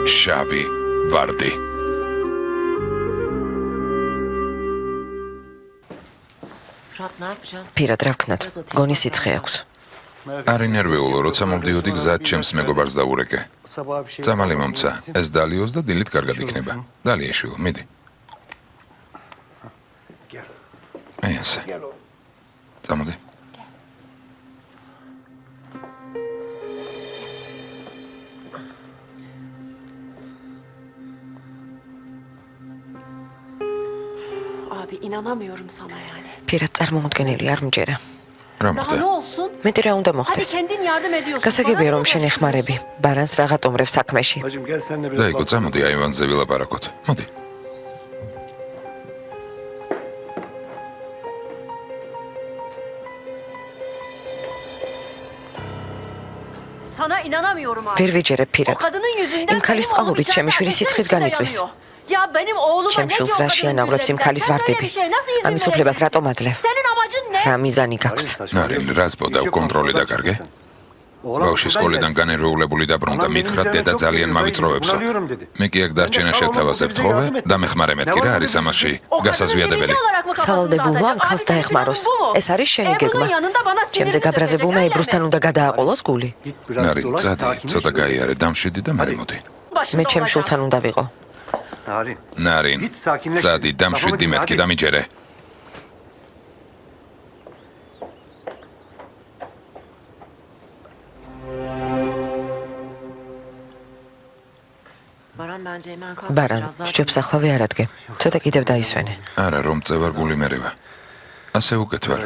შავი ვარდი. Პირად რა ვქნათ? გონი სიცხე აქვს. არ ინერვიულო, როცა მომდიოდი გზად ჩემს მეგობარს დაურეკე. წამალი მომცა, ეს დალიოს და დილით კარგად იქნება. დალიაშვილო, მიდი. აი ასე. წამოდი. Abi inanamıyorum sana yani. Pirad წარმომადგენელი არ მჯერა. რა Daha მოხდა? ne olsun? მეტი რა უნდა Hadi მოხდეს? kendin yardım ediyorsun. გასაგებია რომ შენ ეხმარები. ბარანს რაღა ტომრევ საქმეში. Bacım gel seninle biraz დაიკო, წამოდი აივანზე ვილაპარაკოთ. მოდი. Sana inanamıyorum abi. ვერ ვიჯერებ O Pirad. kadının yüzünden იმ ქალის benim oğlum წყალობით içeride ჩემი შვილი ateşler სიცხის içinde განიწვის. yanıyor. Ya benim oğluma ჩემ ne diyor შვილს o რა kadın შეანავრებს იმ güllerden? ქალის Sen böyle ვარდები. bir şeye nasıl izin ამის უფლებას verebilirsin? რატომ აძლევ? Senin amacın ne? რა მიზანი გაქვს? ნარილ, რას ბოდა კონტროლი დაკარგე? ბავში სკოლიდან განერვეულებული დაბრუნდა, მითხრა დედა ძალიან მავიწროვებსო. მე კი აქ დარჩენა შეთავაზე ვთხოვე და მეხმარე მეთქი რა არის ამაში გასაზვიადებელი. სავალდებულო ამ ქალს დაეხმაროს. ეს არის შენი გეგმა. ჩემზე გაბრაზებულმა ებრუსთან უნდა გადააყოლოს გული. ნარი, წადი, ცოტა გაიარე, დამშვიდი და მერე მოდი. მე ჩემ შვილთან უნდა ვიყო. ნარინ, წადი, დამშვიდი მეთქი და მიჯერე. ბარან, სჯობს ახლა ვეარადგე. ცოტა კიდევ დაისვენე. არა, რომ წევარ გული მერევა. ასე უკეთ ვარ.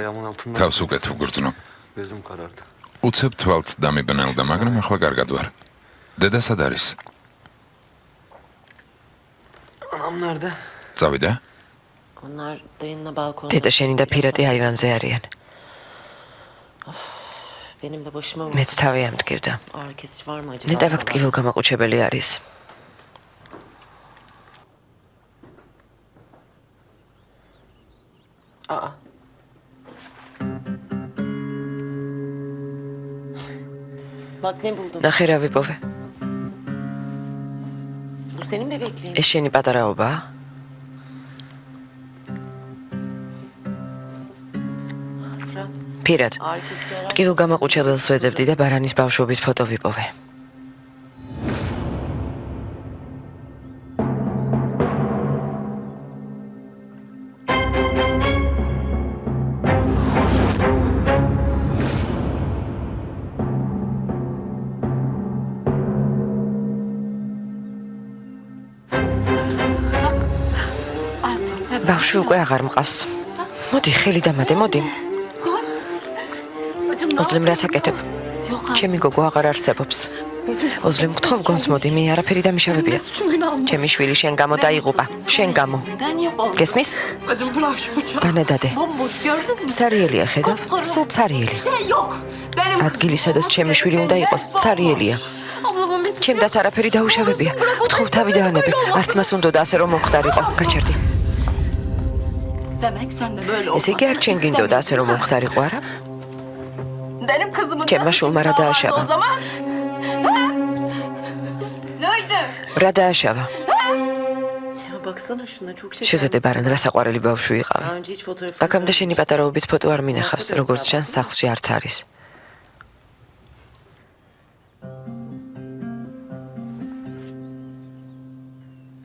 თავს უკეთ ვგრძნობ. Gözüm karardı. უცებ თვალთ დამიბნელდა, მაგრამ ახლა კარგად ვარ. დედა სად არის? Anam nerede? წავიდა? დედა შენი და Pirad აივანზე არიან. მეც თავი ამტკივდა. ნეტა ვაქტკივილ გამაყუჩებელი არის. Bak ne buldum. ნახე რა ვიპოვე. Bu senin bebekliğin. ეს შენი პატარაობაა? Fırat. Pirad, Ağrı kesici arar. ტკივილ გამაყუჩებელს ვეძებდი და ბარანის ბავშვობის ფოტო ვიპოვე. Artur, ბავშვი უკვე აღარ მყავს. მოდი, ხელი დამადე, მოდი. ოზლემ რას აკეთებ? ჩემი გოგო აღარ არსებობს. ოზლემ გთხოვ გონს მოდი, მე არაფერი დამიშავებია. ჩემი შვილი შენ გამო დაიღუპა, შენ გამო. neden yok oldu? გესმის? Bacım bırak şu bıçağı. დანედადე. Bomboş gördün mü? ცარიელია, ხედავ? სულ ცარიელი. Şey yok. Benim ადგილი, სადაც ჩემი შვილი უნდა იყოს, ცარიელია. ablamın bir ჩემდაც არაფერი დაუშავებია. გთხოვ თავი დაანებე. არც მას უნდოდა ასე რომ მომხდარიყო. გაჩერდი. Demek sen de böyle ესე იგი არ ჩენ გინდოდა ასე რომ მომხდარიყო, არა? Benim kızımın Çemba nasıl şulmara günahı da vardı aşağı. O zaman. Ha? Neydi? რა დააშავა? Ya baksana şuna çok şeker. შეხედე ბარან, რა საყვარელი ბავშვი Daha იყავი. önce hiç fotoğrafı. აქამდე შენი პატარაობის ფოტო არ მინახავს, როგორც ჩანს სახლში არც არის.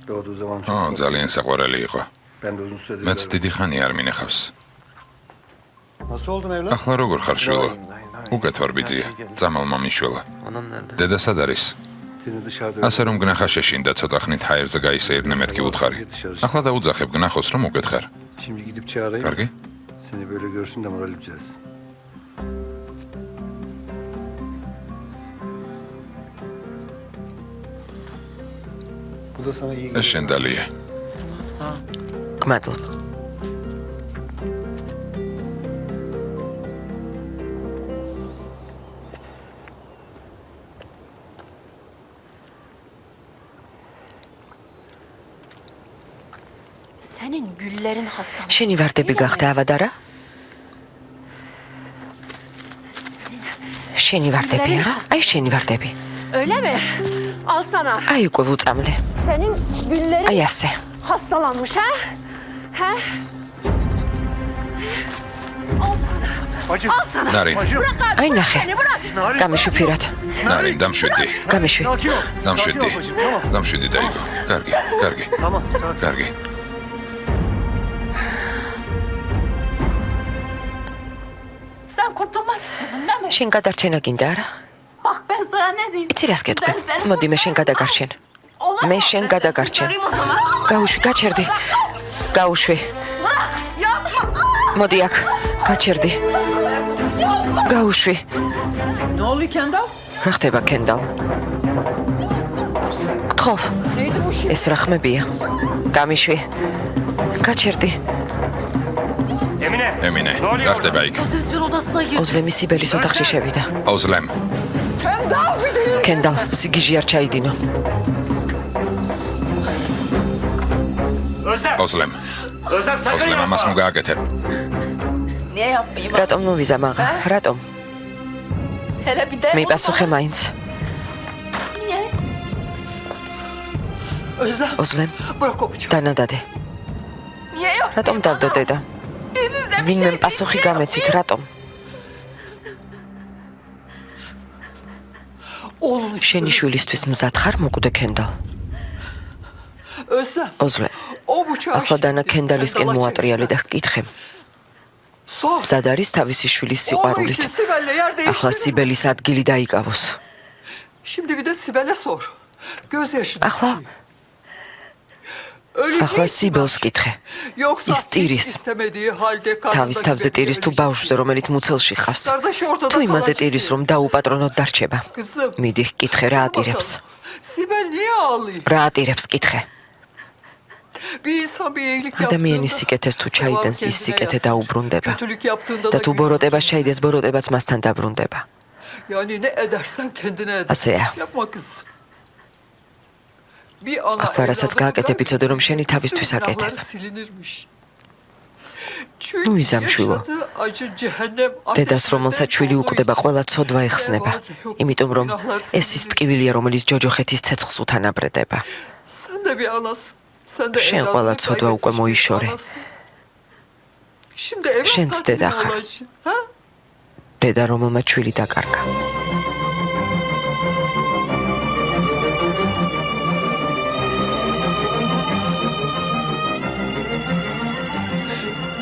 Doğduğu zaman çok ო, ძალიან საყვარელი იყო. ben de uzun süredir. მეც დიდი ხანი არ მინახავს. Nasıl oldun evlat? ახლა როგორ ხარ შვილო? უკეთ ვარ ბიძია. წამალმა მიშველა. Anam nerede? დედა სად არის? Seni dışarıda. ასე რომ გნახა შეშინდა ცოტა ხნით ჰაერზე გაისეირნე მეთქი უთხარი. ახლა დაუძახებ გნახოს რომ უკეთ ხარ. Şimdi gidip çağırayım. კარგი? Seni böyle görsün de moral düzelsin. Bu da sana iyi ეს gelir. შენ დალია. Sağ ol. გმადლობ. Senin güllerin hastalığı. შენი ვარდები გახდა ავადარა? შენი ვარდები არა? აი შენი ვარდები. Öyle mi? Al sana. აი უკვე ვუწამლე. Senin güllerin აი ასე. hastalanmış ha? Ha? Al sana. Bacım. Al sana. Narin, Bacım. აი ნახე. Beni bırak. Narin. გამიშვი ფირად. Narin, დამშვიდი. გამიშვი. Sakin ol. დამშვიდი. Sakin ol bacım, tamam. დამშვიდი დაიგო. კარგი, კარგი, Tamam sakin. კარგი. Sen kurtulmak istedin değil mi? შენ გადარჩენა გინდა არა? Bak ben sana ne diyeyim. იცი რას გეტყვი? Ben seni მოდი მე შენ გადაგარჩენ. Olur მე mu? შენ Ben seni გადაგარჩენ. kurtarayım o zaman. გაუშვი, გაჩერდი. გაუშვი. Bırak. Yapma. მოდი აქ. გაჩერდი. გაუშვი. Ne oluyor Kendall? რა ხდება კენდალ? გთხოვ. Neydi bu şey? ეს რა ხმებია? გამიშვი. გაჩერდი. ემინე, რა ხდება იქ? Konservasyon odasına gir. ოზლემი სიბელის ოთახში შევიდა. ოზლემ, Kendall bir de. კენდალ, სიგიჟი არ ჩაიდინო. ოზლემ. ოზლემ, ამას ნუ გააკეთებ. Niye yapmayayım? რატომ მოვიზა მაღა? რატომ? Hele bir de. მეიპასუხე მაინც. Niye? Özlem ოზლემ, bırak o bıçağı. დანადადე. Niye yapmayayım? რატომ დავდო დედა? Denizde bir ვინმე şey პასუხი გამეცით, rატომ? Oğlum შენი შვილისთვის მზად ხარ მოკვდე კენდალ? Özlem ოზლე, o bıçağı. ახლა დანა კენდალისკენ მოატრიალე და ჰკითხე. Sor. მზად არის თავისი შვილის Oğlu სიყვარულით. için Sibel'le yer ახლა değiştirir. სიბელის ადგილი დაიკავოს. Şimdi bir de Sibel'e sor. Gözyaşı. ახლა Ölecek ახლა mi? სიბელს კითხე. Yoksa ის hiç ტირის. istemediği halde თავის თავზე ტირის თუ ბავშვზე, რომელიც მუცელში ხავს. თუ იმაზე ტირის, რომ დაუპატრონოდ დარჩება. Kızım. მიდი, კითხე რა ატირებს. Sibel niye ağlıyor? რა ატირებს, კითხე. Bir insan bir iyilik ადამიანის yaptığında სიკეთეს თუ ჩაიდენს, ის kendine სიკეთე yazar. დაუბრუნდება. Kötülük yaptığında და da თუ günah. ბოროტებას ჩაიდეს, ბოროტებაც მასთან დაბრუნდება. Yani ne edersen kendine eder. ასეა. Yapma kızım. Bir ana ახლა რასაც evladını გააკეთებ, vermedi. იცოდე რომ შენი თავისთვის Bütün აკეთებ. günahları silinirmiş. Çünkü ნუ იზამშვილო. yaşadığı acı cehennem დედას, ateşinden რომელსაც შვილი olduğu უკვდება, için ყველა ცოდვა ეხსნება. იმიტომ რომ ეს ის ტკივილია, რომელიც ჯოჯოხეთის ცეცხლს უთანაბრდება. Sen de bir anasın. Sen de Şen evladını qola ცოდვა უკვე kaybetmiş bir მოიშორე. anasın. Şimdi evlat შენც katili დედა ხარ. olacaksın, ha? დედა, რომელმაც შვილი დაკარგა.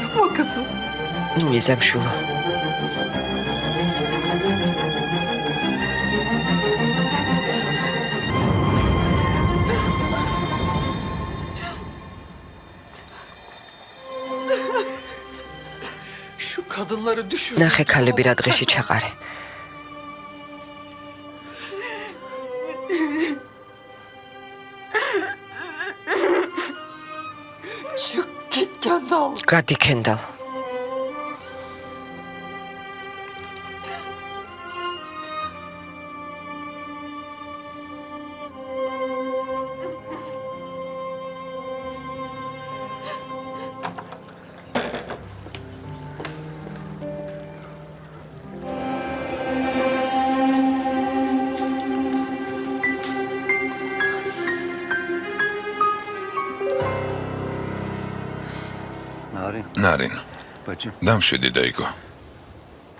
Yapma kızım. ნუ იზამშვილო. Şu kadınları düşün. ნახე ქალები რა დღეში ჩაყარე. Çık git kendi al. გადი კენდალ. Narin, Narin, bacım. დამშვიდი დაიგო.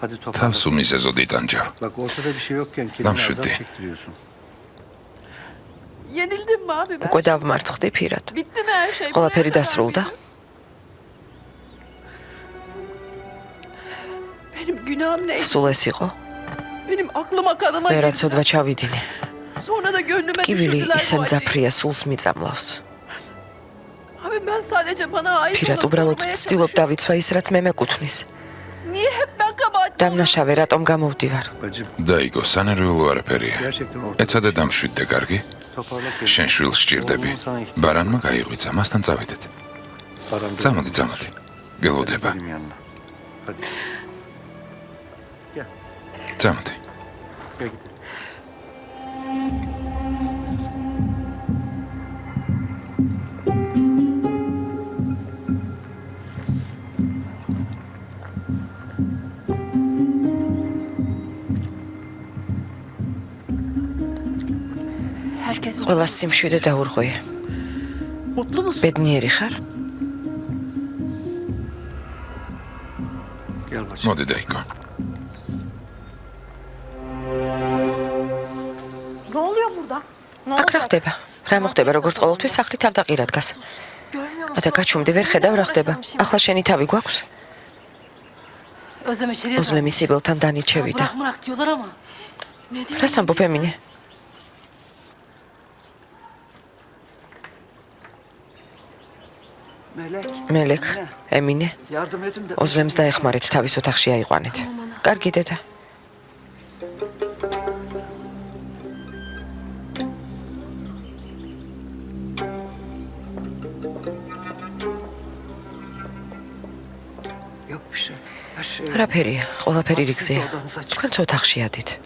Hadi toparla. თავს უმიზეზოდ იტანჯავ. Bak ortada bir şey yokken kendine Lan azap şüddi. çektiriyorsun. Yenildim mi abi ben? უკვე დავმარცხდი ფირად. Bitti mi her şey? ყველაფერი დასრულდა. Benim günahım neydi? სულ ეს იყო. Benim aklıma kanıma მე რა girdi. ცოდვა ჩავიდინე. Sonra da gönlüme ტკივილი düşürdüler ისე bu acıyı. მძაფრია, სულს მიწამლავს. Abi ben sadece bana ait ფირად olanı უბრალოდ korumaya ვცდილობ დავიცვა ის, რაც მე მეკუთვნის. çalışıyorum. Niye hep ben kabahatli oluyorum? დამნაშავე რატომ გამოვდივარ? Bacım დაიგო, სანერვიულო არაფერია. gerçekten ortada. ეცადე დამშვიდდე, კარგი? Toparla kendini. შენ შვილს სჭირდები. Oğlum sana ihtiyaç ბარანმა გაიღვიძა, მასთან წავიდეთ. Param da- წამოდი, წამოდი. გელოდება. Benim yanına. Hadi. Gel. წამოდი. Gel gidelim. Herkes ყველას სიმშვიდე დაურღვია. mutlu musun? ბედნიერი ხარ? Gel bacım. მოდი დაიკო. Ne oluyor burada? Ne აქ რა ხდება? რა მოხდება როგორც ყოველთვის სახლი თავდაყირად დგას. Görmüyor musun? ადა გაჩუმდი ვერ ხედავ რა ხდება. ახლა შენი თავი გვაქვს? Özlem içeriye ოზლემი სიბილთან დანიჩევიდა. Bırak diyorlar ama. Ne diyor? რას ამბობ ემინე? Melek, მელეკ, ემინე, yardım edin de. ოზლემს დაეხმარეთ თავის ოთახში აიყვანეთ. კარგი დედა. Yok bir şey. Her şey. არაფერია, ყველაფერი რიგზეა. თქვენც ოთახში ადით.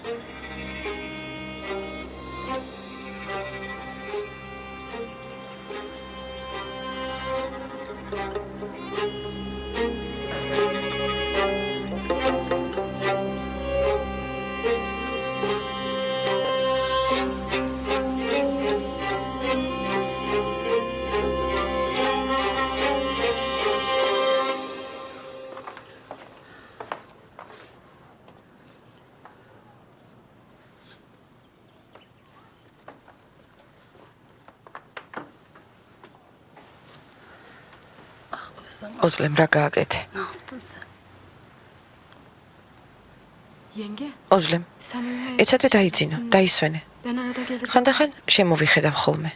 ოზლემ რა გააკეთე? Ne yaptın sen? Yenge ოზლემ, sen uyumaya ეცადე დაიძინო, დაისვენე. Ben arada gelirim. ხანდახან შემოვიხედავ ხოლმე.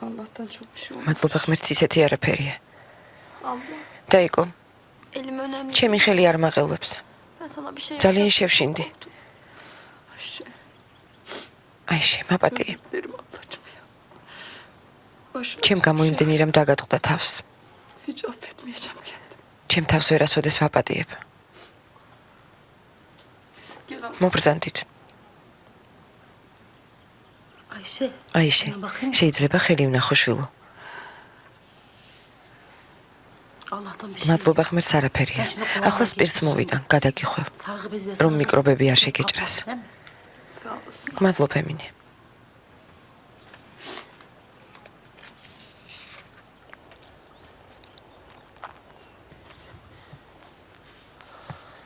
Allah'tan çok bir şey olmaz. მადლობა ღმერთს ისეთი არაფერია. Abla დაიკო, elim önemli. ჩემი ხელი არ მაყელვებს. Ben sana bir şey ძალიან yapacağım. შევშინდი. აიშე, მაპატიე. Derim ablacığım ya. Başım ჩემ გამოიმდენი რომ დაგატყდა თავს. hiç affetmeyeceğim kendimi. ჩემ თავს ვერასოდეს ვაპატიებ. Gel abla. მობრძანდით. Ayşe აიშე, შეიძლება ხელი ვნახო შვილო. Allah'tan bir şey. მადლობა ღმერთს არაფერია. ახლა სპირტს მოვიდან, გადაგიხვევ, Sargı bezle. რომ მიკრობები არ შეგეჭრას. Sağ olasın. მადლობ ემინე.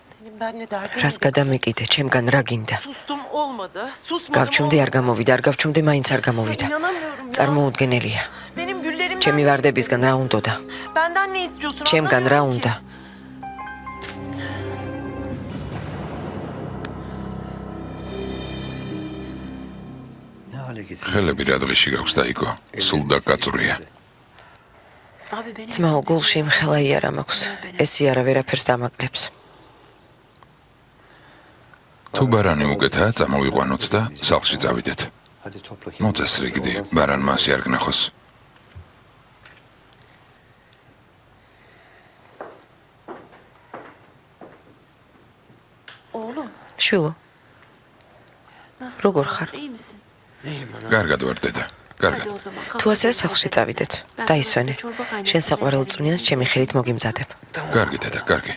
Senin benimle derdin რას გადამეკიდე, ჩემგან რა გინდა? Sustum olmadı. Susmadım გავჩუმდი არ გამოვიდა, არ გავჩუმდი მაინც არ გამოვიდა. İnanamıyorum ya. წარმოუდგენელია. Benim güllerimden ჩემი ვარდებისგან რა უნდოდა? benden ne istiyorsun? ჩემგან რა Anlamıyorum ki. უნდა? Ne hale getirdin? ხელები რა დღეში გაქვს დაიკო. სულ დაკაწვრია. Abi benim. ძმაო, გულში მხელა იარა მაქვს. ეს იარა ვერაფერს დამაკლებს. თუ ბარანი უკეთაა, წამოვიყვანოთ და სახლში წავიდეთ. Hadi topla kendini. მოწესრიგდი, ბარან მასი არ გნახოს. Oğlum შვილო, nasıl? როგორ ხარ? İyi misin? კარგად ვარ დედა. კარგად. Hadi o zaman. თუ ასე სახლში წავიდეთ. დაისვენე. შენ საყვარელ წვნიანს ჩემი ხელით მოგიმზადებ. კარგი დედა, კარგი.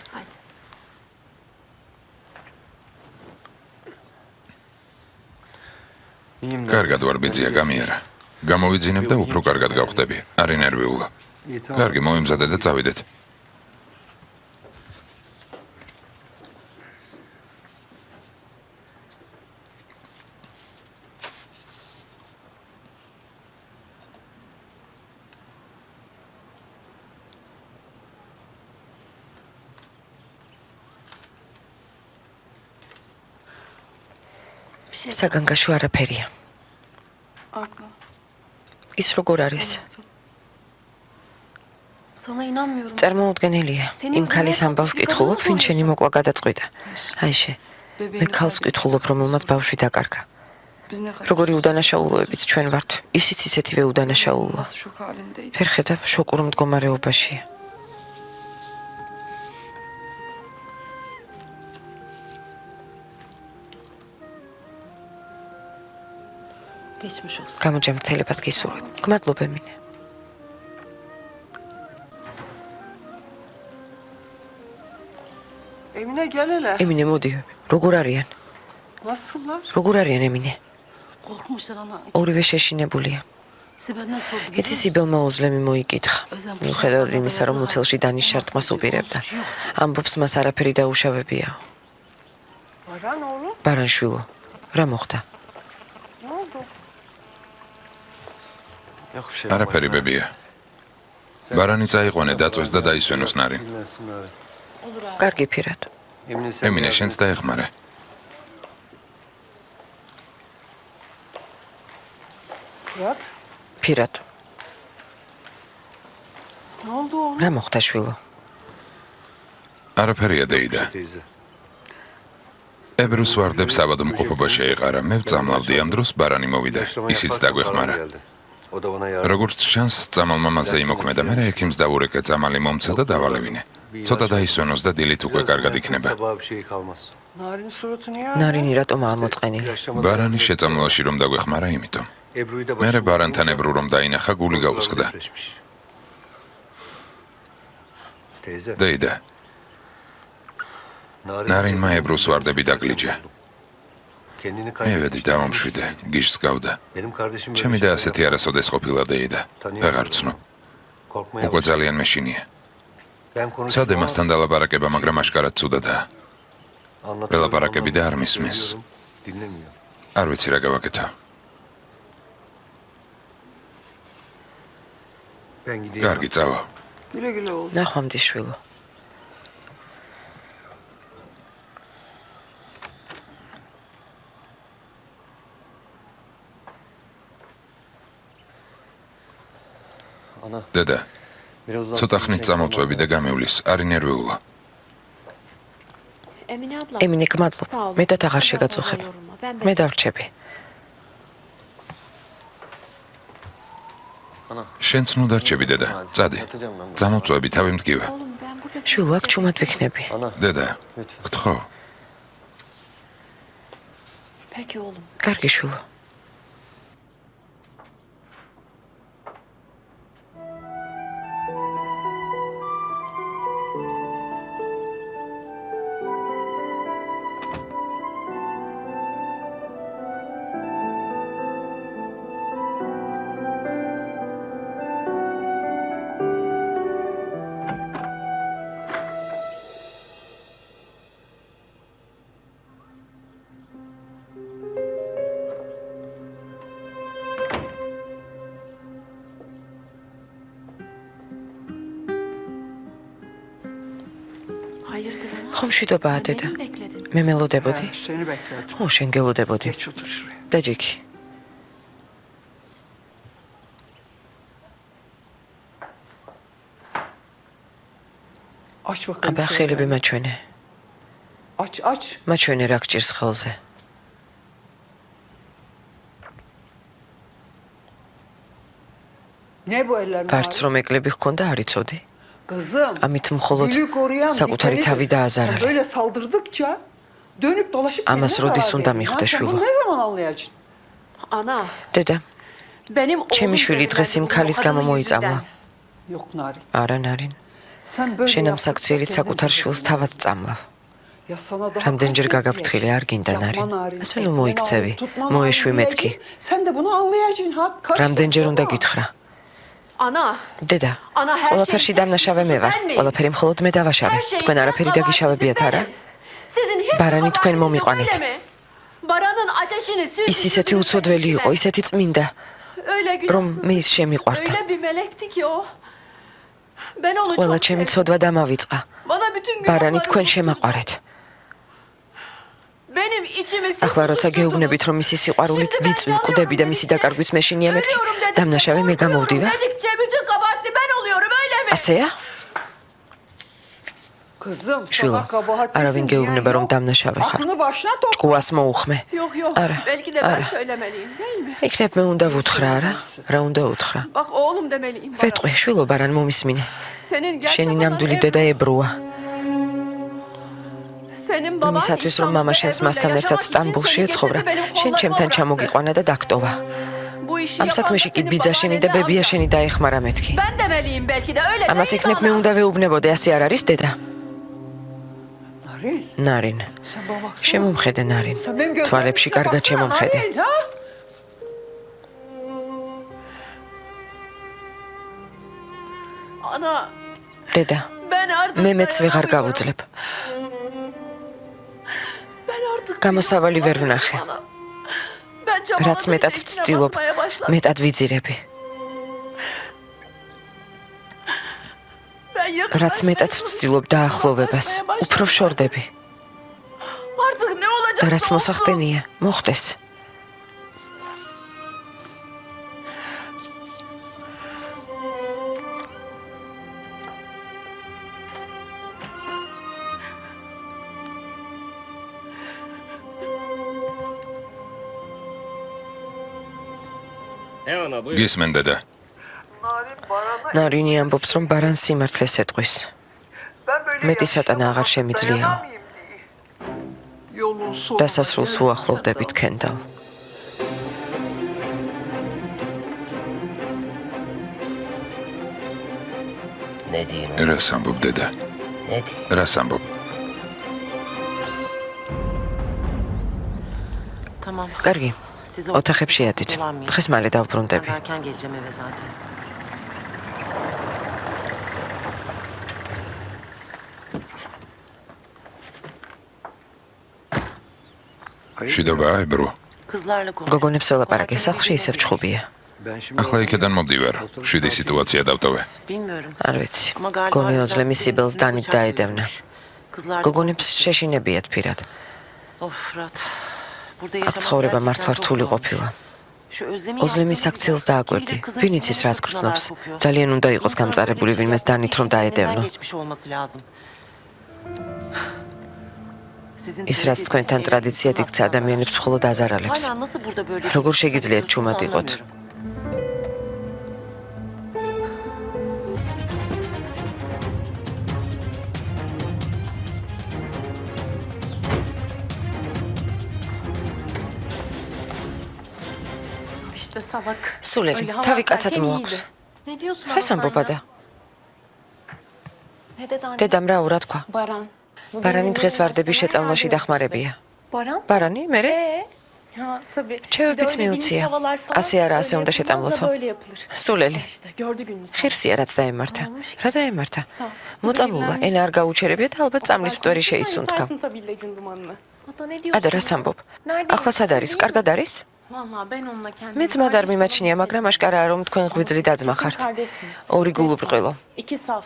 კარგად ვარ ბიძია გამიერა. გამოვიძინებ და უფრო კარგად გავხდები. არ ინერვიულა. İyi tamam. კარგი, მოიმზადე და წავიდეთ. Bir şey. საგანგაშო არაფერია. Abla. ის როგორ არის? Sana inanmıyorum. წარმოუდგენელია. იმ ქალის ამბავს კითხულობ, ვინ შენი მოკლა გადაწყვიტა. აიშე, მე ქალს კითხულობ, რომელმაც ბავშვი დაკარგა. Biz ne kadar როგორი უდანაშაულოებიც ჩვენ ვართ. ისიც ისეთივე უდანაშაულოა. nasıl şok halindeydi. ვერ ხედავ, შოკურ მდგომარეობაშია. Geçmiş olsun. გამოჯანმრთელებას გისურვებ. გმადლობ ემინე. Emine gel hele. ემინე მოდი. როგორ არიან? Nasıllar? როგორ არიან ემინე? Korkmuşlar ana. ორივე შეშინებულია. Sibel'den sordu. იცი სიბელმა უზლემი მოიკითხა. მიუხედავად იმისა, რომ უცელში დანის შარტყმას უპირებდა. ამბობს მას არაფერი დაუშავებია. Baran oğlum. ბარანშვილო, რა მოხდა? Ne oldu? Yok bir şey. არაფერი ბებია. ბარანი წაიყვანე დაწვეს და დაისვენოს ნარინ. Dinlensin bari. კარგი ფირად. Emine sen ემინე შენც დაეხმარე. Fırat. ფირად. Ne oldu oğlum? რა მოხდა შვილო? არაფერია დეიდა. teyze. ებრუს ვარდებს საბადო მყოფობაში ეყარა. მე ვწამლავდი ამ დროს ბარანი მოვიდა. ისიც დაგვეხმარა. O da bana yardım. როგორც ჩანს, წამალმამაზე იმოქმედა, მე ექიმს დაურეკე წამალი მომცა და დავალევინე. ცოტა დაისვენოს და დილით უკვე კარგად იქნება. Sabah bir şey kalmaz. Narin suratı niye? ნარინი რატომ ამოწყენილი? ბარანი შეწამლაში რომ დაგვეხმარა იმიტომ. Ebru'yu da მე ბარანთან ებრუ რომ დაინახა, გული გაუსხდა. Teyze. დეიდა, ნარინმა ებრუს ვარდები დაგლიჯა. Kendini მე kaybetmiş. ვედი დავამშვიდე, გიშს გავდა. Benim kardeşim ჩემი და ასეთი არასოდეს ყოფილა დეიდა. ვეღარ ცნო. korkmaya უკვე ძალიან მეშინია. Ben konuşmam. ცადე მასთან დალაპარაკება, მაგრამ აშკარად ცუდადაა. ელაპარაკები და არ მისმის. Dinlemiyor. არ ვიცი რა გავაკეთო. Ben gideyim. კარგი, წავა. Güle güle oğlum. ნახვამდის შვილო. Ana, დედა, biraz uzak. ცოტა ხნით წამოვწვევი და გამივლის, არ ინერვიულა. ემინე გმადლობ. მეტად აღარ შეგაწუხებ. მე დავრჩები. შენც ნუ დარჩები, დედა. წადი. Atacağım ben. წამოვწვევი, თავი მდგივე. შვილო, აქ ჩუმად ვიქნები. Ana, დედა, lütfen. გთხოვ. Peki oğlum. კარგი შვილო. Hayırdır ama? ხომ მშვიდობაა დედა? Beni mi bekledin? მე მელოდებოდი? Seni bekledim. ო, შენ გელოდებოდი. Geç otur şuraya. დაჯექი. Aç bakalım. აბა şöyle. ხელები მაჩვენე. Aç aç. მაჩვენე რა გჭირს ხელზე. Ne bu eller? ვარც რომ ეკლები ჰქონდა არ იცოდი. Kızım. ამით მხოლოდ Gülü koruyan საკუთარი dikeni- თავი დააზარალე. Sen böyle saldırdıkça dönüp dolaşıp Amaz kendine Rodis zarar undan veriyorsun. mıydı Sen şu bunu lu? ne zaman anlayacaksın? Ana, დედა, benim ჩემი შვილი დღეს იმ ქალის გამო kadının მოიწამლა. yüzünden. Yok Narin. არა ნარინ. Sen böyle შენ ამ yaptıkça საქციელით kendine საკუთარ zarar შვილს veriyorsun. თავად წამლავ. Ya sana daha რამდენჯერ kaç kez გაგაფრთხილე არ გინდა Yapma ნარინ. Narin. ასე ნუ Ekmeğini მოიქცევი. alıp tutma მოეშვი Narin მეთქი. diyeceksin. Sen de bunu anlayacaksın. Kaç რამდენჯერ kez უნდა ama. გითხრა? Ana, დედა, Ana, hər ყველაფერში şeyin დამნაშავე მე ვარ. Ben mi? ყველაფერი მხოლოდ მე დავაშავე. her şeyin თქვენ არაფერი tek დაგიშავებიათ kabahatisi არა? benim. Sizin hiç Barani თქვენ kabahatiniz yok, მომიყვანეთ. öyle mi? Baranın ateşini sürdü. ის ისეთი უცოდველი იყო, ისეთი წმინდა, Öyle რომ günahsız. მე ის შემიყვარდა. Öyle bir melekti ki o. Ben onu ყველა çok ჩემი sevdim. ცოდვა დამავიწყა. Bana bütün ბარანი günahlarımı თქვენ unuttu. შემაყვარეთ. Benim içimi siz ახლა როცა tutuşturdunuz. გეუბნებით რომ მისი სიყვარულით ვიწვი, კვდები და მისი დაკარგვით მე შენია მეთქი, დამნაშავე მე გამოვდივა. Dedikçe bütün kabahati ben oluyorum öyle mi? ასეა? Kızım შვილო, sana kabahat არავინ desin გეუბნება diyen რომ yok. დამნაშავე ხარ. Aklını başına topla. ჭკუას მოუხმე. Yok yok. Ara, Belki de ben ara. söylemeliyim değil mi? იქნებ მე უნდა ვუთხრა არა? რა უნდა უთხრა? Bak oğlum demeliyim bana. ვეტყვი, შვილო, ბარან მომისმინე. Senin gerçek შენი baban ნამდვილი Ebru. დედა ებრუა. Senin baban იმისათვის რომ მამა შენს მასთან ერთად სტამბულში ეცხოვრა, შენ ჩემთან ჩამოგიყვანა და დაგტოვა. Bu işi Am საქმეში კი ბიძაშენი და ბებიაშენი დაეხმარა მეთქი. Ben demeliyim belki de öyle Ამას değil იქნებ mi მე ana? უნდა ვეუბნებოდე, ასე არ არის დედა? Narin, ნარინ, sen bana baksana. შემომხედე ნარინ. Sen benim gözlerime თვალებში კარგად baksana, შემომხედე. Narin, ha? Ana, დედა, ben artık მე მეც ვეღარ dayanamıyorum. გავუძლებ. Ben artık გამოსავალი ვერ ვნახე. ana. Ben რაც çabaladıkça მეტად içine ვცდილობ, batmaya başladım. მეტად ვიძირები. Ben რაც მეტად ვცდილობ დაახლოვებას, უფრო ვშორდები. Artık ne olacak? და რაც მოსახდენია, მოხდეს. გისმენ დედა. Narin bana ნარინი ამბობს, რომ ბარანს სიმართლეს ეტყვის. ben böyle მეტი სატანა აღარ yaşamaktan შემიძლიაო. dayanamayayım diye. Yolun sonuna დასასრულს geldim უახლოვდებით Kendal. კენდალ. Ne diyeyim? რას ამბობ დედა? Ne diyeyim? რას ამბობ? Tamam. კარგი, Siz ოთახებში ადით. dolanmayın. დღეს მალე Ben დავბრუნდები. erken geleceğim eve zaten. შიდობაა ებრო. Kızlarla konuş. გოგონებს ველაპარაკე, სახლში ისევ ჩხუბია. Ben şimdi ახლა იქედან მომდივარ. შვიდი სიტუაცია დავტოვე. Bilmiyorum. არ ვიცი. Ama galiba გონი biraz ოზლემი სიბელს sinirlenip დანით bıçak დაედევნა. yiyormuş. Kızlarla გოგონებს შეშინებიათ ფირად. Of Fırat. Burada აქ yaşamak ცხოვრება gerçekten მართლა çok რთული zormuş. ყოფილა. Şu Özlem'i ოზლემის yaptığını საქციელს biliyorum. დააკვირდი. Kim bilir kızın ვინ kimin იცის რას kızına გრძნობს. kopuyor. ძალიან უნდა იყოს Bunların გამწარებული böyle ვინმეს danit რომ şeylerin დაედევნო. geçmiş olması lazım. Sizin ის რაც თქვენთან söylediğiniz ტრადიციად şeyin იქცა ადამიანებს მხოლოდ აზარალებს. Hala nasıl burada böyle როგორ bir- შეგიძლიათ ჩუმად იყოთ? anlamıyorum. İşte salak. სულელი, Öyle hava თავი კაცად atarken მოაქვს. iyiydi. Ne diyorsun ხეს ama sen ამბობა ya? და Ne dedi anne? დედამ რა ურა თქვა. Baran. Bugün ბარანი yine დღეს ვარდების üniversiteye შეწამლაში yardım დახმარებია. etmişti. Baran? ბარანი, მერე? Ya tabii. Çevre Bir de öyle bitmiyor geniş ya. havalar falan Asiye ara, öyle Asiye onda yapılmaz da შეწამლოთო. Böyle yapılır. სულელი, İşte gördü gününü. sağ ol. ხირსია რაც დაემართა. რა დაემართა? Sağ ol. მოწამულა, ენა არ გაუჩერებია და ალბათ წამლის მტვერი შეისუნთქა. Yutarsın tabii ilacın dumanını. Hatta ne diyorsun? ადა რას ამბობ? Nerede ახლა სად არის? yaşıyorsun, კარგად არის? Vallahi ben onunla kendim. მე ძმა არ მიმაჩნია, მაგრამ აშკარაა რომ თქვენ ღვიძლი დაძმა ხართ. ორი გულუბრყვილო. İki saf.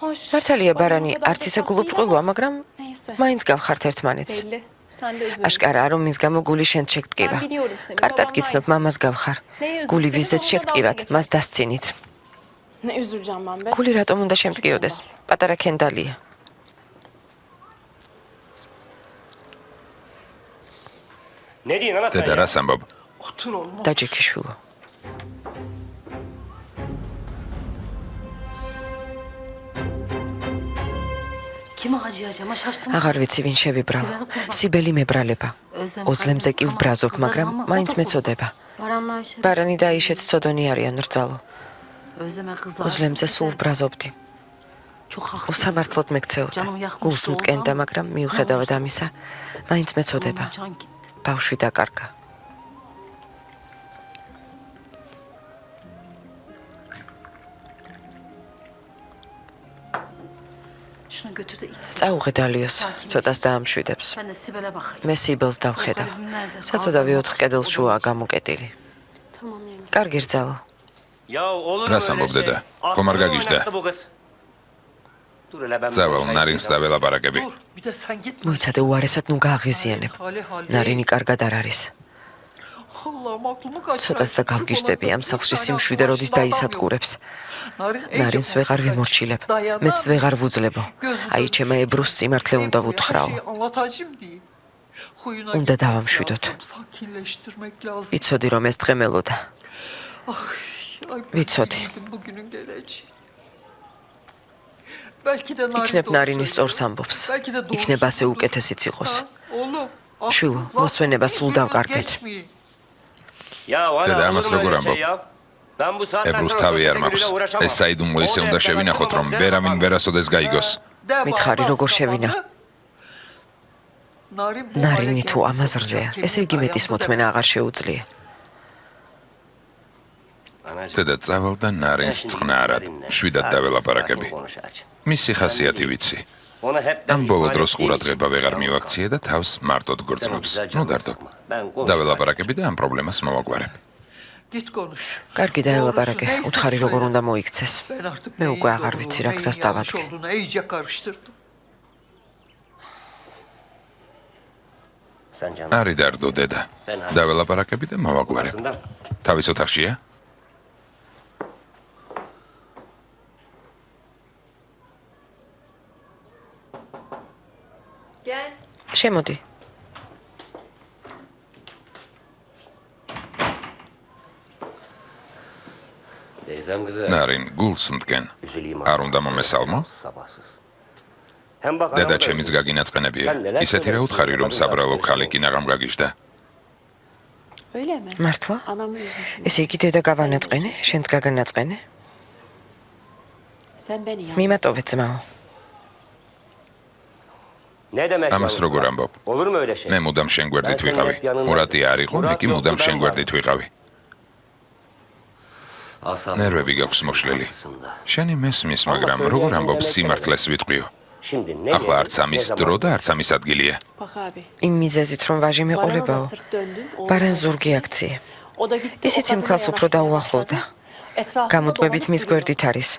Hoş. მართალია ბარანი, O kadar არც da ისე saf გულუბრყვილოა, değil ama მაგრამ Neyse. მაინც გავხართ ერთმანეთს. Belli. Sen de üzüldün. აშკარაა რომ მის გამო გული შენ შეგტკივა. Ben biliyorum seni. კარტად Babamla გიცნობ, aynısın. მამას გავხარ. Ne üzülsün, გული seni ვიზეც onunla შეგტკივათ, dalga მას დასცინით. Ne üzüleceğim ben be. გული რატომ უნდა შემტკიოდეს? პატარა კენდალია. Ne diyorsun ana sen დედა ya? რას ამბობ? Otur oğlum. დაჯექიშვილო. Kime acıyacağım? Şaştım. აღარ ვიცი ვინ შევიბრალა. სიბელი მებრალება. ოზლემზე კი ვბრაზობ, მაგრამ მაინც მეწოდება. Baranla Ayşe. ბარანი და იშეც ცოდონი არიან რძალო. Özleme kızlar. ოზლემზე სულ ვბრაზობდი. Çok haksız. უსამართლოდ მეკცეოდა. გულს მტკენდა, მაგრამ მიუხედავად ამისა, მაინც მეწოდება. Can gitti. ბავშვი დაკარგა. Şunu götür de içsin. წაუღე დალიოს, ცოტას დაამშვიდებს. Ben de Sibel'e bakayım. მე სიბელს დავხედავ. საცოდავი 4 კედელს შუაა გამოკეტილი. Tamam yenge. კარგი რძალო. Ya olur mu Rasa öyle mı dede? Aklını Komarga güçte. oynattı bu kız. Dur hele ben... წავალ ნარინს და ველაპარაკები. Dur bir de sen gitme. მოიცადე უარესად ნუ გააღიზიანებ. ნარინი კარგად არ არის. Allah'ım aklımı kaçırdı. ცოტას და გავგიშდები ამ სახლში სიმშვიდე როდის დაისადგურებს. ნარინს ვეღარ ვიმორჩილებ. მეც ვეღარ ვუძლებო. აი ჩემა ებრუს სიმართლე უნდა ვუთხრაო. უნდა დავამშვიდოთ. ვიცოდი რომ ეს დღე მელოდა. ვიცოდი. იქნებ ნარინის სწორს ამბობს. იქნებ ასე უკეთესიც იყოს. შვილო, მოსვენება სულ დავკარგეთ. Ya Dede, ana amaz olur mu როგორ öyle ამბობ? şey ya? Ben bu saatten ებრუს sonra თავი sosyete არ მაქვს. gücüyle uğraşamam. ეს საიდუმლო ისე უნდა Orada შევინახოთ, რომ yakalamak ბერამინ lazım. ვერასოდეს გაიგოს. მითხარი როგორ შევინა? ნარინი თუ ამაზრზეა, ესე იგი მეტის მოთმენა აღარ შეუძლია. Anacığım, დედა წავალ და ნარინს წყნარად, შვიდად დაველაპარაკები. konuş aç. მისი ხასიათი ვიცი. Ona hep ამ ბოლო დროს ყურადღება ვეღარ მივაქციე და თავს მარტოდ გრძნობს. ნუ დარდო. დაველაპარაკები და ამ პრობლემას მოვაგვარებ. Git konuş. კარგი დაელაპარაკე, უთხარი როგორ უნდა მოიქცეს. მე უკვე აღარ ვიცი რა გზას დავადგე. iyice karıştırdım. Sen canım. არი დარდო დედა. დაველაპარაკები და მოვაგვარებ. Aslında თავის ოთახშია? შემოდი. teyzem kızı. ნარინ გულს მდგენ. Üzüleyim არ უნდა მომესალმო? sabahsız. Hem bak დედა anam da ჩემიც üzülüyor. გაგინაწყენებია. ისეთი რა უთხარი რომ საბრალო ქალი კი ნაღამ გაგიჟდა. Öyle mi? მართლა? Anamı üzmüşüm. ესე იგი დედა გავანაწყენე, შენც გაგანაწყენე? Sen beni yalnız. მიმატოვე ძმაო. Ne demek ამას yalnız როგორ bırak? ამბობ? Olur mu öyle şey? მე მუდამ შენ გვერდით ვიყავი. მურატი არ იყო, მე კი მუდამ შენ გვერდით ვიყავი. Asabım ნერვები გაქვს მოშლელი. aslında. შენი მესმის, მაგრამ როგორ ამბობ სიმართლეს ვიტყვიო. Şimdi ne ახლა diyelim? არც ამის Ne დრო zaman? და არც ამის ადგილია. Bak abi. იმ მიზეზით რომ ვაჟი Baran'a მეყოლებაო. da sırt döndün. oğlum ბარან oldu. ზურგი აქციე. O da gitti. ისიც o იმ kadına ქალს უფრო yanaşmaya დაუახლოვდა. başladı. Etrafında გამოტყვებით dolanıp მის duruyor. გვერდით არის.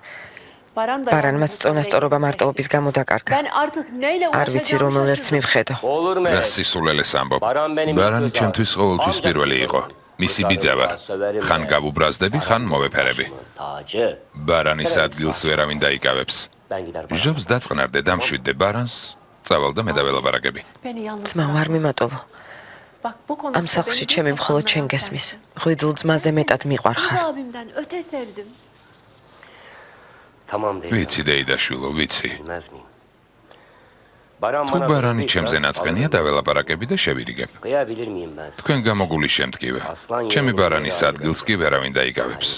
Baran da ბარანმაც yalnız წონასწორობა neyse. მარტოობის გამო დაკარგა. Ben artık neyle არ ვიცი uğraşacağımı რომელერც şaşırdım. მივხედო. Olur mu? რა öyle? სისულელეს ამბობ? Baran benim ბარანი ilk ჩემთვის göz ყოველთვის ağrım. პირველი იყო. მისი ბიძა ვარ. ხან გავუბრაზდები, ხან მოვეფერები. Tacı. ბარანის ადგილს ვერავინ დაიკავებს. Ben gider bana. ჟობს დაწყნარდე, დამშვიდდე ბარანს, წავალ და მე დაველაპარაკები. Beni yalnız ძმაო, არ მიმატოვო. Bak bu konuda ამ სახლში beni ჩემი bir tek მხოლოდ შენ anlayan გესმის. sensin. ღვიძლ ძმაზე მეტად მიყვარ Kız ხარ. abimden öte sevdim. Tamam değil. ვიცი დეიდაშვილო, ვიცი. Bilmez miyim? Baran თუ bana ბარანი kızdıysa, ჩემზე ნაწყენია, alırım. დაველაპარაკები და შევირიგებ. Kıyabilir miyim ben sana? თქვენ გამოგული შემთქივე. ჩემი ბარანის ადგილს კი ვერავინ დაიკავებს.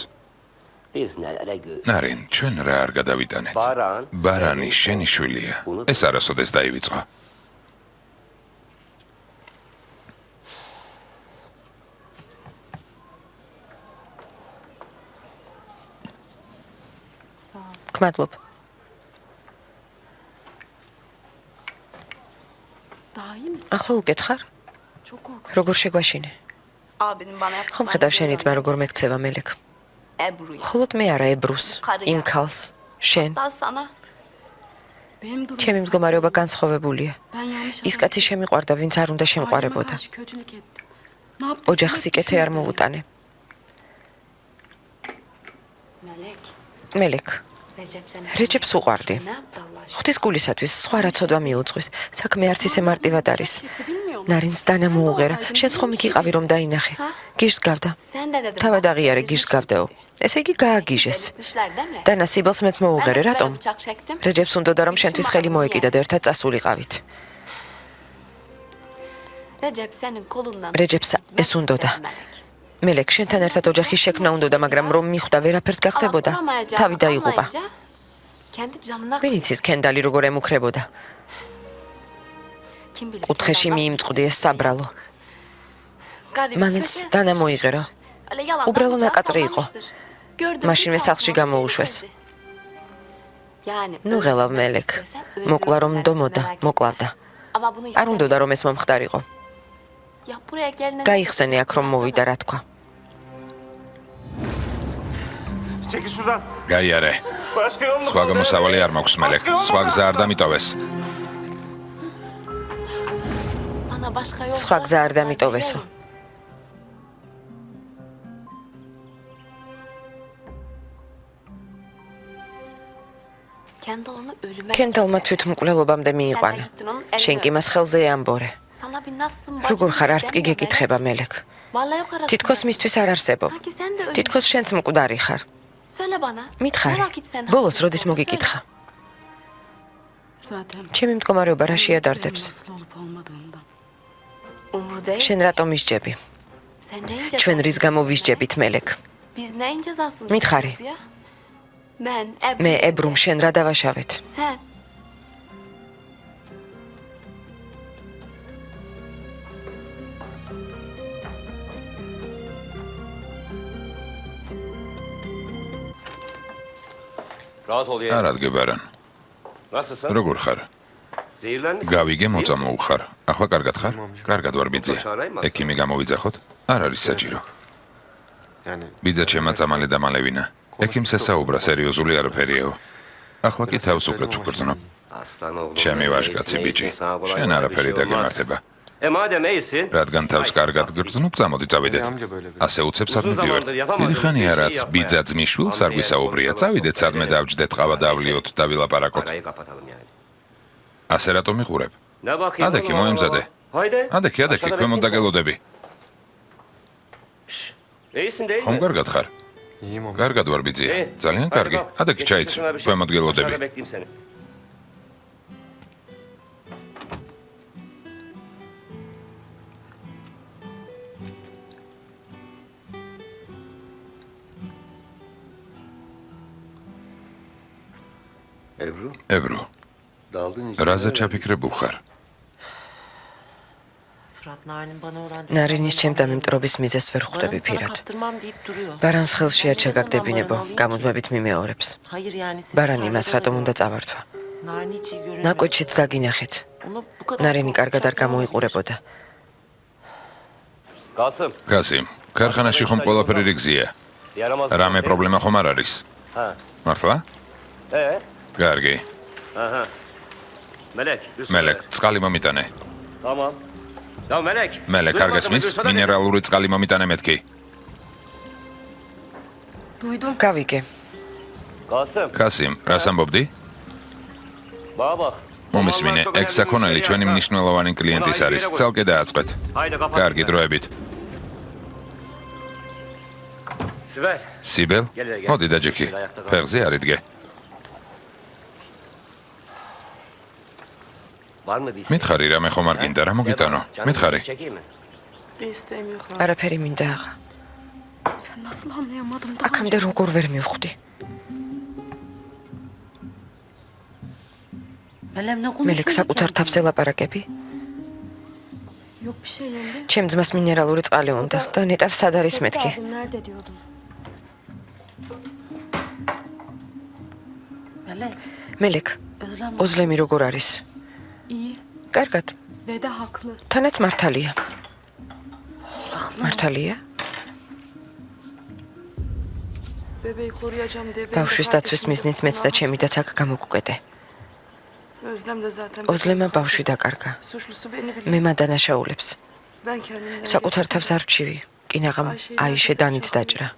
Biz nelere göz. ნარინ, ჩვენ რა არ გადავიტანეთ. Baran. ბარანი შენი შვილია. ეს არასოდეს დაივიწყო. Sağ ol. გმადლობ. Daha iyi misin? ახლა უკეთ ხარ? Çok korkunç. როგორ შეგვაშინე? Abinin bana ხომ ხედავ შენი ძმა როგორ მეკცევა მელეკ? Ebru'yu. ხოლოდ მე არა ებრუს, იმ ქალს, შენ. Da sana Benim durumum. ჩემი მდგომარეობა განსხვავებულია. Ben yanlış ის კაცი შემიყვარდა, ვინც არ უნდა შემყარებოდა. Aileme karşı kötülük ettim. Ne yaptım? ოჯახს სიკეთე არ მოუტანე. Melek. მელეკ, Recep seni. რეჯეპს უყვარდი. Ne yaptı Allah aşkına? ღვთის გულისათვის სხვა რა ცოდვა მიუძღვის. საქმე არც ისე მარტივად არის. Çekti bilmiyor musun? ნარინს დანა მოუღერა. შენც ხომ იქიყავი რომ დაინახე. გიშგავდა. Sen de dedin. თავად აღიარე გიშგავდაო. ესე იგი გააგიჟეს. Etmişler değil mi? დანა სიბილს მეც მოუღერე, Ben რატომ? bıçak çektim. რეჯეპს უნდოდა რომ შენთვის ხელი მოეკიდა და ერთად წასულიყავით. Recep senin kolundan. რეჯეპს ეს უნდოდა. მელეკ შენთან ერთად ოჯახის შექმნა უნდოდა, მაგრამ რომ მიხვდა ვერაფერს გახდებოდა. თავი დაიღუპა. Kendi canına ვინ იცის კენდალი როგორ ემუქრებოდა? kim bilir. კუთხეში მიიმწყდი ეს საბრალო. მანაც დანა მოიღერა. უბრალო ნაკაწრი იყო. მაშინვე სახლში გამოუშვეს. ნუ ღელავ მელეკ. მოკლა რომ დომოდა, მოკლავდა. არ უნდოდა რომ ეს მომხდარიყო. გაიხსენე აქ რომ მოვიდა რა თქვა. Çekil şuradan. გაიარე. Başka yol mu სხვა kaldı? გამოსავალი არ მაქვს მელეკ. სხვა გზა არ დამიტოვეს. სხვა გზა არ დამიტოვესო. კენდალმა თვითმკვლელობამდე მიიყვანა. შენ კი მას ხელზე ამბორე. როგორ ხარ არც კი გეკითხება მელეკ. თითქოს მისთვის არ არსებობ. თითქოს შენც მკვდარი ხარ. მითხარი. ბოლოს როდის მოგიკითხა? Zaten ჩემი მდგომარეობა რა შეადარდებს? nasıl olup olmadığından. შენ რატომ ისჯები? Sen neyin cezası? ჩვენ რის გამო ვისჯებით მელეკ? Biz neyin cezasını Mithari. çekiyoruz ya? Ben Ebru. მე ებრუმ შენ რა დავაშავეთ? Sen. Rahat ol ya. არ ადგებარან. Nasılsın? როგორ ხარ? Zehirlenmişsin. გავიგე მოწამოუხარ. ახლა კარგად ხარ? კარგად ვარ ბიძი. ექიმი გამოვიძახოთ? არ არის საჭირო. Yani ბიძა ჩემა წამალი და მალევინა. ექიმს ესაუბრა სერიოზული არაფერიაო. ახლა კი თავს უკეთ ვგრძნობ. Aslan oğlum. ჩემი ვაჟკაცი ბიჭი. შენ არაფერი დაგემართება. madem iyisin. რადგან თავს კარგად გრძნობ, წამოდი წავიდეთ. ასე უცებ სადმე ვივერთ. დიდი ხანია რაც ბიძა ძმისშვილს არ გვისაუბრია. წავიდეთ სადმე დავჯდეთ ყავა დავლიოთ და ვილაპარაკოთ. Arayı kapatalım yani. ასე რატომ იყურებ? Ne bakayım? Adeki, moemzade. Haydi. ადექი, ქვემოთ დაგელოდები. İyisin değil ხომ mi? კარგად ხარ? iyiyim ama. კარგად ვარ ბიძი. ძალიან Hadi კარგი. kalk. ადექი ჩაიცი. Şuna bir şey- ქვემოთ გელოდები. Aşağıda bekleyeyim seni. Ebru ებრო, daldın რაზე ჩაფიქრებულ ხარ? Fırat Narin'in bana olan... ნარინის ჩემ დამიმტრობის მიზეს ვერ ხვდები Baran'ı sana ფირად. kaptırmam deyip duruyor. ბარანს ხელში არ ჩაგაგდებინებო, გამუდმებით მიმეორებს. Hayır yani siz... ბარანი იმას რატომ უნდა წავართვა? Narin hiç iyi görünmüyor. ნაკვეთშიც დაგინახეთ. Onu bu kadar... ნარინი კარგად არ გამოიყურებოდა. Kasım. გასიმ, ქარხანაში ხომ ყველაფერი რიგზია? Yaramaz. რამე პრობლემა ხომ არ არის? Ha. მართლა? კარგი. Aha. Melek. üst მელეკ, melek. წყალი მომიტანე. Tamam. Ya Melek. მელეკ, dur არ bakalım, გესმის? dursana bir. მინერალური წყალი მომიტანე მეთქი. გავიგე. Kasım. გასიმ, რას ამბობდი? Bana bak. მომისმინე, ეგ საქონელი ჩვენი მნიშვნელოვანი კლიენტის არის. ცალკე დააწყვეთ. Haydi kapat. კარგი, დროებით. Sibel. სიბელ? მოდი დაჯექი. ფეხზე არ იდგე. Var mı bir მითხარი რამე ხომ არ გინდა რა მოგიტანო? მითხარი. Çekeyim mi? არაფერი მინდა აღა. Nasıl anlayamadım da? აქამდე როგორ ვერ მივხვდი? Melem ne მელეკ, საკუთარ თავს ელაპარაკები? Yok bir şey yenge. ჩემ ძმას მინერალური წყალი უნდა და ნეტავ სად არის მეთქი? Nerede diyordum? Melek. მელეკ, Özlem ოზლემი როგორ არის? iyi კარგად, ve de haklı. თანაც მართალია. მართალია? Bebeği koruyacağım diye... ბავშვის დაცვის მიზნით მეც და ჩემი დაც აქ გამოგკვეთე. Özlem de zaten... ოზლემა ბავშვი დაკარგა. Suçlusu beni biliyor. მე მადანაშაულებს. Ben kendimden... საკუთარ თავს არ ვჩივი. კინაღამ აიშე დანით დაჭრა.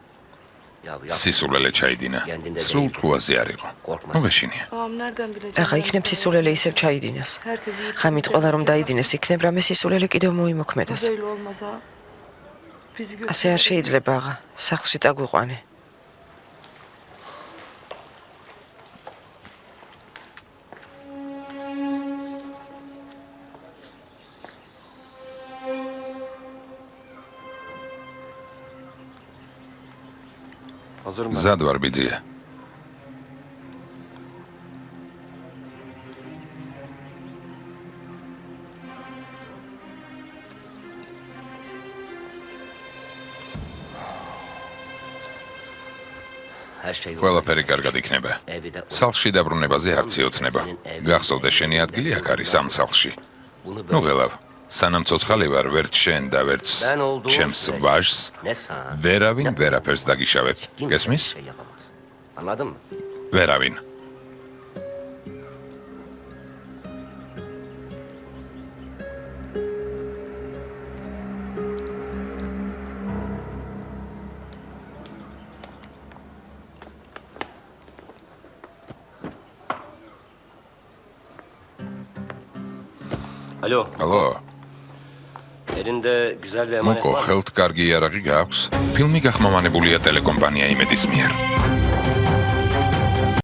სისულელე ჩაიდინა. სულ თუაზე არ იყო. მოგეშინია. Babam nereden bilecek? აღა იქნებ სისულელე ისევ ჩაიდინოს. ხამით ყველა რომ დაიძინებს იქნებ რამე სისულელე კიდევ მოიმოქმედოს. Böyle olmaz ha. Bizi ასე არ შეიძლება აღა. სახლში წაგვიყვანე. Hazırım ben. ზად ვარ ბიძია. Her şey yolunda. ყველაფერი კარგად იქნება. Evi de სახლში დაბრუნებაზე არ ციოცნება. გახსოვდე შენი ადგილი აქ არის ამ სახლში. bunu ნუ böyle ღელავ. სანამ ცოცხალი ვარ, ვერც შენ და ვერც Ben olduğum ჩემს sürece ვაჟს ne sana ვერავინ ვერაფერს დაგიშავებ. kimse გესმის? bir şey yapamaz. Anladın mı? ვერავინ. Alo. ალო, Elinde güzel bir emanet მოკო, var mı? ხელთ კარგი იარაღი გაქვს? ფილმი გახმოვანებულია ტელეკომპანია იმედის მიერ.